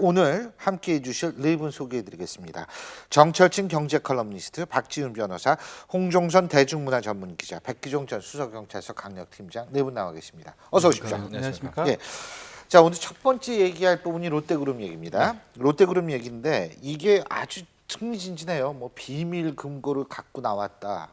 오늘 함께해 주실 네 분 소개해 드리겠습니다. 정철진 경제 컬럼니스트, 박지훈 변호사, 홍종선 대중문화 전문 기자, 백기종 전 수서경찰서 강력팀장 네 분 나와 계십니다. 어서 오십시오. 안녕하십니까? 예. 자, 오늘 첫 번째 얘기할 부분이 롯데그룹 얘기입니다. 네. 롯데그룹 얘기인데 이게 아주 흥미진진해요. 뭐 비밀 금고를 갖고 나왔다.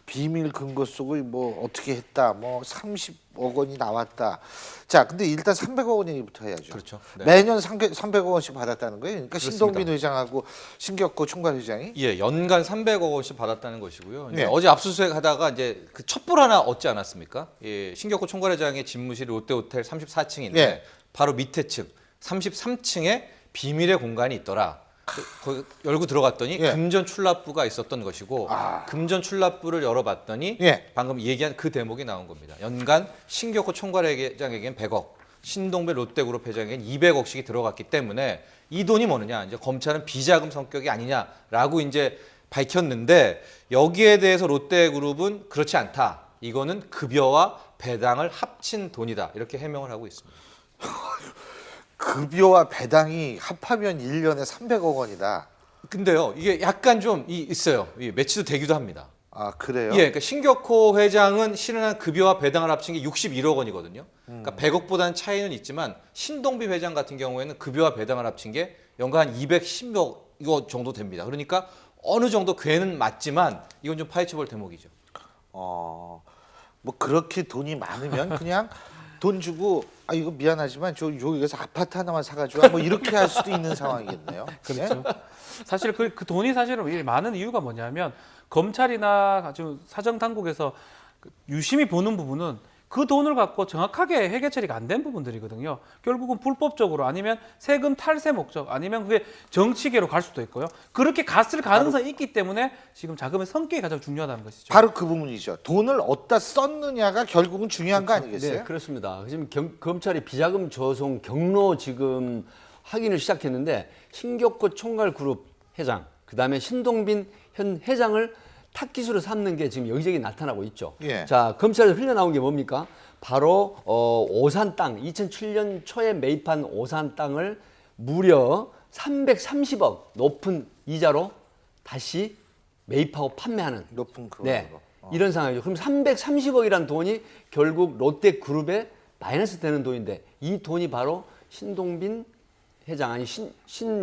비밀 금고 속을 뭐 어떻게 했다. 뭐 30억 원이 나왔다. 자, 근데 일단 300억 원 얘기부터 해야죠. 그렇죠. 네. 매년 300억 원씩 받았다는 거예요. 그러니까 그렇습니다. 신동빈 회장하고 신격호 총괄회장이 예, 연간 300억 원씩 받았다는 것이고요. 이제 네. 어제 압수수색 하다가 이제 그 첩보를 하나 얻지 않았습니까? 예, 신격호 총괄회장의 집무실이 롯데호텔 34층인데 네. 바로 밑에 층 33층에 비밀의 공간이 있더라. 거기 열고 들어갔더니 예. 금전 출납부가 있었던 것이고 금전 출납부를 열어봤더니 예. 방금 얘기한 그 대목이 나온 겁니다. 연간 신격호 총괄회장에겐 100억, 신동빈 롯데그룹 회장에겐 200억씩이 들어갔기 때문에 이 돈이 뭐느냐? 이제 검찰은 비자금 성격이 아니냐라고 이제 밝혔는데 여기에 대해서 롯데그룹은 그렇지 않다. 이거는 급여와 배당을 합친 돈이다. 이렇게 해명을 하고 있습니다. 급여와 배당이 합하면 1년에 300억 원이다. 근데요, 이게 약간 좀 있어요. 매치도 되기도 합니다. 아, 그래요? 예, 그러니까 신격호 회장은 실현한 급여와 배당을 합친 게 61억 원이거든요. 그러니까 100억보다는 차이는 있지만 신동빈 회장 같은 경우에는 급여와 배당을 합친 게 연간 한 210억 이거 정도 됩니다. 그러니까 어느 정도 괴는 맞지만 이건 좀 파헤쳐볼 대목이죠. 뭐 그렇게 돈이 많으면 그냥 돈 주고 이거 미안하지만 저 여기서 아파트 하나만 사가지고 뭐 이렇게 할 수도 있는 상황이겠네요. 그렇죠. 사실 그 돈이 사실은 많은 이유가 뭐냐면 검찰이나 지금 사정 당국에서 유심히 보는 부분은 그 돈을 갖고 정확하게 회계 처리가 안 된 부분들이거든요. 결국은 불법적으로 아니면 세금 탈세 목적 아니면 그게 정치계로 갈 수도 있고요. 그렇게 갔을 가능성이 있기 때문에 지금 자금의 성격이 가장 중요하다는 것이죠. 바로 그 부분이죠. 돈을 어디다 썼느냐가 결국은 중요한 거 아니겠어요? 네, 그렇습니다. 지금 검찰이 비자금 조성 경로 지금 확인을 시작했는데 신격호 총괄그룹 회장, 그다음에 신동빈 현 회장을 탁기수로 삼는 게 지금 여기저기 나타나고 있죠. 예. 자, 검찰에서 흘러나온 게 뭡니까? 바로 오산 땅, 2007년 초에 매입한 오산 땅을 무려 330억 높은 이자로 다시 매입하고 판매하는 높은 그거. 네, 이런 상황이죠. 그럼 330억이란 돈이 결국 롯데그룹에 마이너스 되는 돈인데 이 돈이 바로 신동빈 회장 아니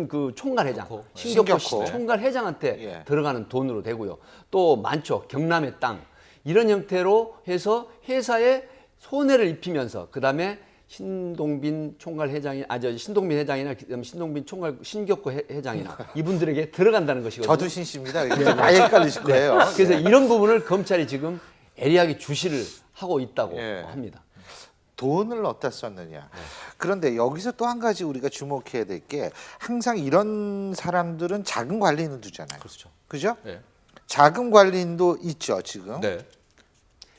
그 총괄 회장 신격호 총괄 회장한테 예. 들어가는 돈으로 되고요. 또 많죠. 경남의 땅 이런 형태로 해서 회사에 손해를 입히면서 그다음에 신동빈 총괄 회장이 신동빈 회장이나 신동빈 총괄 신격호 회장이나 이분들에게 들어간다는 것이거든요. 저도 신씨입니다. 아예 헷갈리실 거예요. 그래서 이런 부분을 검찰이 지금 예리하게 주시를 하고 있다고 예. 합니다. 돈을 어디다 썼느냐. 그런데 여기서 또 한 가지 우리가 주목해야 될 게 항상 이런 사람들은 자금 관리인을 두잖아요. 그렇죠. 그죠? 네. 자금 관리인도 있죠, 지금. 네.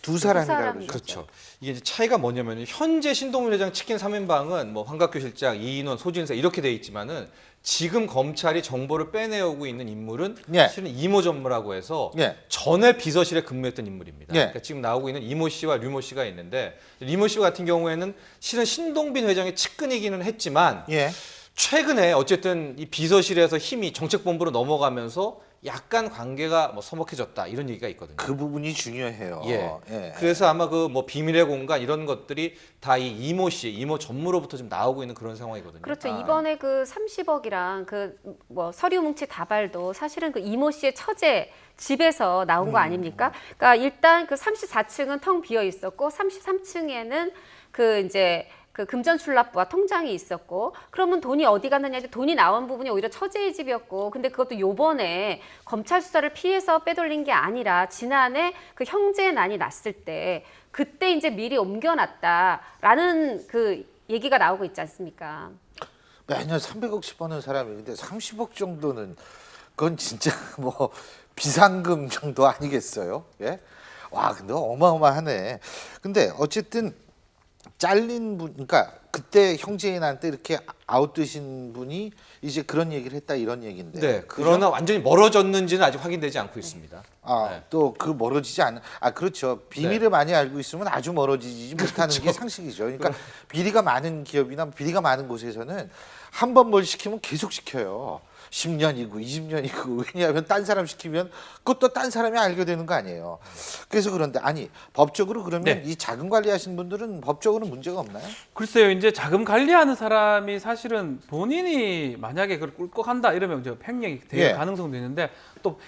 두 사람이라고 사람이죠. 그러죠. 그렇죠. 이게 이제 차이가 뭐냐면 현재 신동빈 회장 치킨 3인방은 뭐 황갑규 실장, 이인원, 소진세 이렇게 돼 있지만은 지금 검찰이 정보를 빼내오고 있는 인물은 예. 실은 이모 전무라고 해서 예. 전에 비서실에 근무했던 인물입니다. 예. 그러니까 지금 나오고 있는 이모 씨와 류모 씨가 있는데 이모 씨 같은 경우에는 실은 신동빈 회장의 측근이기는 했지만 예. 최근에 어쨌든 이 비서실에서 힘이 정책본부로 넘어가면서 약간 관계가 뭐 서먹해졌다 이런 얘기가 있거든요. 그 부분이 중요해요. 예. 그래서 아마 그 뭐 비밀의 공간 이런 것들이 다 이 이모 씨, 이모 전무로부터 지금 나오고 있는 그런 상황이거든요. 그렇죠. 이번에 그 30억이랑 그 뭐 서류 뭉치 다발도 사실은 그 이모 씨의 처제 집에서 나온 거 아닙니까? 그러니까 일단 그 34층은 텅 비어 있었고 33층에는 그 이제 그 금전 출납부와 통장이 있었고 그러면 돈이 어디 갔느냐 이제 돈이 나온 부분이 오히려 처제의 집이었고 근데 그것도 요번에 검찰 수사를 피해서 빼돌린 게 아니라 지난해 그 형제의 난이 났을 때 그때 이제 미리 옮겨놨다라는 그 얘기가 나오고 있지 않습니까? 매년 300억씩 버는 사람인데 30억 정도는 그건 진짜 뭐 비상금 정도 아니겠어요? 예? 와, 근데 어마어마하네. 근데 어쨌든 잘린 분, 그러니까 그때 형제인한테 이렇게 아웃되신 분이 이제 그런 얘기를 했다 이런 얘기인데. 네. 그죠? 그러나 완전히 멀어졌는지는 아직 확인되지 않고 있습니다. 아, 네. 또 그 멀어지지 않는, 그렇죠. 비밀을 많이 알고 있으면 아주 멀어지지 못하는 게 상식이죠. 그러니까 비리가 많은 기업이나 비리가 많은 곳에서는 한 번 뭘 시키면 계속 시켜요. 10년이고 20년이고 왜냐하면 딴 사람 시키면 그것도 딴 사람이 알게 되는 거 아니에요. 그래서 그런데 아니 법적으로 그러면 네. 이 자금 관리하시는 분들은 법적으로 문제가 없나요? 글쎄요, 이제 자금 관리하는 사람이 사실은 본인이 만약에 그걸 꿀꺽한다 이러면 이제 횡령이 될 예. 가능성도 있는데 또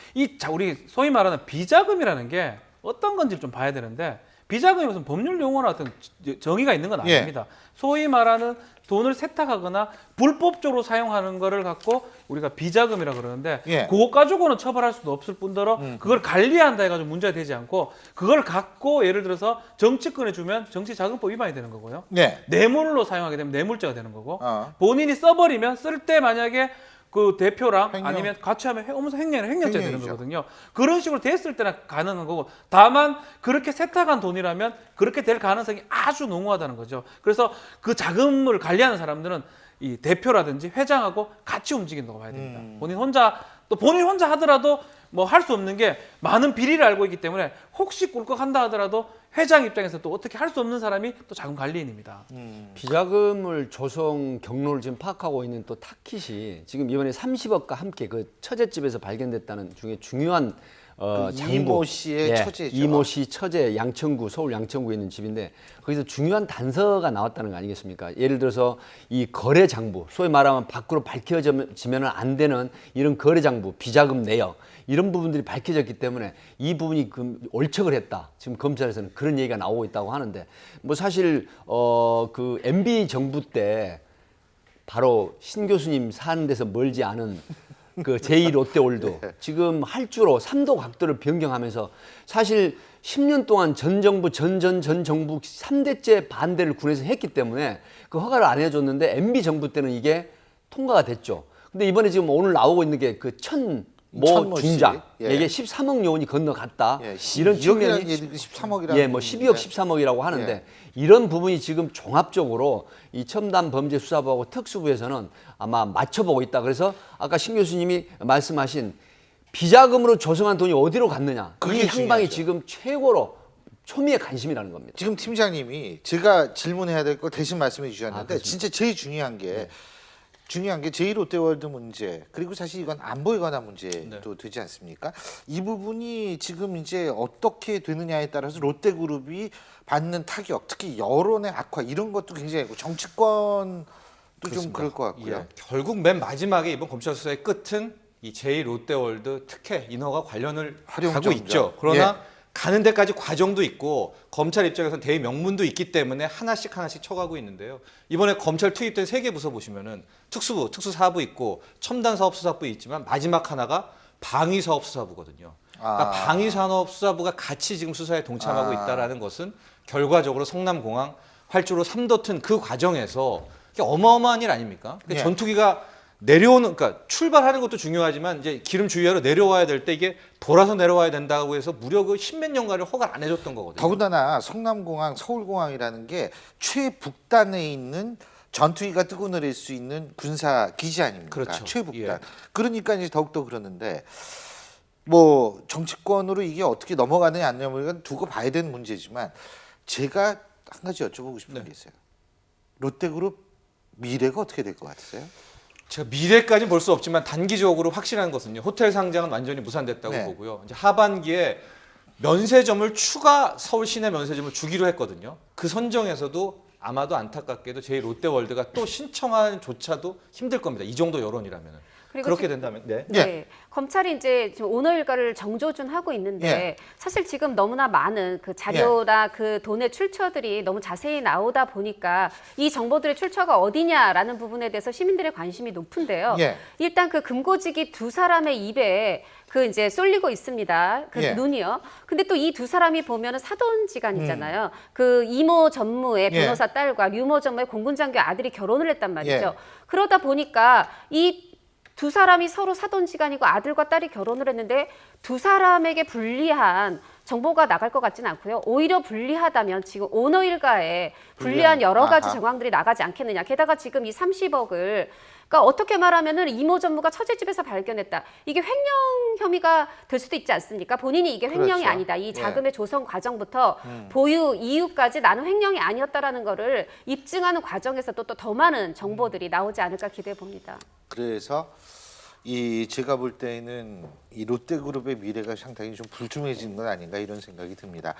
우리 소위 말하는 비자금이라는 게 어떤 건지 좀 봐야 되는데 비자금이 무슨 법률 용어나 어떤 정의가 있는 건 예. 아닙니다. 소위 말하는 돈을 세탁하거나 불법적으로 사용하는 거를 갖고 우리가 비자금이라 그러는데 예. 그것 가지고는 처벌할 수도 없을 뿐더러 그걸 관리한다 해가지고 문제가 되지 않고 그걸 갖고 예를 들어서 정치권에 주면 정치자금법 위반이 되는 거고요. 네. 뇌물로 사용하게 되면 뇌물죄가 되는 거고 어. 본인이 써버리면 쓸 때 만약에 그 대표랑 횡령. 아니면 같이 하면 업무상 횡령죄가 되는 횡령이죠. 거거든요. 그런 식으로 됐을 때는 가능한 거고 다만 그렇게 세탁한 돈이라면 그렇게 될 가능성이 아주 농후하다는 거죠. 그래서 그 자금을 관리하는 사람들은 이 대표라든지 회장하고 같이 움직인다고 봐야 됩니다. 본인 혼자 하더라도 뭐 할 수 없는 게 많은 비리를 알고 있기 때문에 혹시 꿀꺽한다 하더라도 회장 입장에서 또 어떻게 할 수 없는 사람이 또 자금 관리인입니다. 비자금을 조성 경로를 지금 파악하고 있는 또 타깃이 지금 이번에 30억과 함께 그 처제집에서 발견됐다는 중에 중요한 그 장부. 이모 씨의 예, 처제죠. 이모 씨 처제 양천구 서울 양천구에 있는 집인데 거기서 중요한 단서가 나왔다는 거 아니겠습니까? 예를 들어서 이 거래 장부, 소위 말하면 밖으로 밝혀지면 안 되는 이런 거래 장부, 비자금 내역 이런 부분들이 밝혀졌기 때문에 이 부분이 올척을 했다. 지금 검찰에서는 그런 얘기가 나오고 있다고 하는데 뭐 사실 그 MB 정부 때 바로 신 교수님 사는 데서 멀지 않은 그 제2 롯데월드 지금 할주로 3도 각도를 변경하면서 사실 10년 동안 전 정부 전 정부 3대째 반대를 군에서 했기 때문에 그 허가를 안 해줬는데 MB 정부 때는 이게 통과가 됐죠. 근데 이번에 지금 오늘 나오고 있는 게 그 천모 씨. 중장 예. 이게 13억 요원이 건너갔다. 예, 이런 12억이라는 측면이 얘기 13억이라는 예, 뭐 12억 13억이라고 하는데 예. 이런 부분이 지금 종합적으로 이 첨단 범죄 수사부하고 특수부에서는 아마 맞춰보고 있다. 그래서 아까 신 교수님이 말씀하신 비자금으로 조성한 돈이 어디로 갔느냐. 그게 이 향방이 중요하죠. 지금 최고로 초미의 관심이라는 겁니다. 지금 팀장님이 제가 질문해야 될 걸 대신 말씀해 주셨는데 그렇습니다. 진짜 제일 중요한 게 제2롯데월드 문제 그리고 사실 이건 안보에 관한 문제도 되지 않습니까? 이 부분이 지금 이제 어떻게 되느냐에 따라서 롯데그룹이 받는 타격, 특히 여론의 악화 이런 것도 굉장히 있고 정치권도 좀 그럴 것 같고요. 예, 결국 맨 마지막에 이번 검찰 수사의 끝은 이 제2롯데월드 특혜 인허가 관련을 하고 활용점점. 있죠. 그러나 가는 데까지 과정도 있고 검찰 입장에서는 대의 명분도 있기 때문에 하나씩 쳐가고 있는데요. 이번에 검찰 투입된 3개 부서 보시면은 특수부, 특수사부 있고 첨단사업수사부 있지만 마지막 하나가 방위사업수사부거든요. 그러니까 방위산업수사부가 같이 지금 수사에 동참하고 있다라는 것은 결과적으로 성남공항 활주로 3도 튼 그 과정에서 이게 어마어마한 일 아닙니까? 그러니까 예. 전투기가 내려오는, 그러니까 출발하는 것도 중요하지만 이제 기름 주위로 내려와야 될 때 이게 돌아서 내려와야 된다고 해서 무려 그 10몇 년간을 허가를 안 해줬던 거거든요. 더군다나 성남공항, 서울공항이라는 게 최북단에 있는 전투기가 뜨고 내릴 수 있는 군사 기지 아닙니까? 그렇죠. 최북단. 예. 그러니까 이제 더욱더 그러는데 뭐 정치권으로 이게 어떻게 넘어가느냐 안 넘어가느냐 두고 봐야 되는 문제지만 제가 한 가지 여쭤보고 싶은 게 있어요. 롯데그룹 미래가 어떻게 될 것 같으세요? 제가 미래까지는 볼 수 없지만 단기적으로 확실한 것은요. 호텔 상장은 완전히 무산됐다고 네. 보고요. 이제 하반기에 면세점을 추가 서울 시내 면세점을 주기로 했거든요. 그 선정에서도 아마도 안타깝게도 제2롯데월드가 또 신청하는 조차도 힘들 겁니다. 이 정도 여론이라면. 그리고 그렇게 지금- 된다면 네. 네. 검찰이 이제 지금 오너 일가를 정조준하고 있는데 예. 사실 지금 너무나 많은 그 자료나 그 돈의 출처들이 너무 자세히 나오다 보니까 이 정보들의 출처가 어디냐라는 부분에 대해서 시민들의 관심이 높은데요. 예. 일단 그 금고직이 두 사람의 입에 그 이제 쏠리고 있습니다. 그 예. 눈이요. 근데 또 이 두 사람이 보면은 사돈지간이잖아요. 그 이모 전무의 예. 변호사 딸과 류모 전무의 공군장교 아들이 결혼을 했단 말이죠. 예. 그러다 보니까 이 두 사람이 서로 사돈지간이고 아들과 딸이 결혼을 했는데 두 사람에게 불리한 정보가 나갈 것 같지는 않고요. 오히려 불리하다면 지금 오너 일가에 불리한 여러 가지 아하. 정황들이 나가지 않겠느냐. 게다가 지금 이 30억을 그러니까 어떻게 말하면은 이모 전무가 처제집에서 발견했다. 이게 횡령 혐의가 될 수도 있지 않습니까? 본인이 이게 횡령이 그렇죠. 아니다. 이 예. 자금의 조성 과정부터 보유 이유까지 나는 횡령이 아니었다라는 거를 입증하는 과정에서도 또 더 많은 정보들이 나오지 않을까 기대해 봅니다. 그래서 이 제가 볼 때는 이 롯데그룹의 미래가 상당히 좀 불투명해지는 건 아닌가 이런 생각이 듭니다.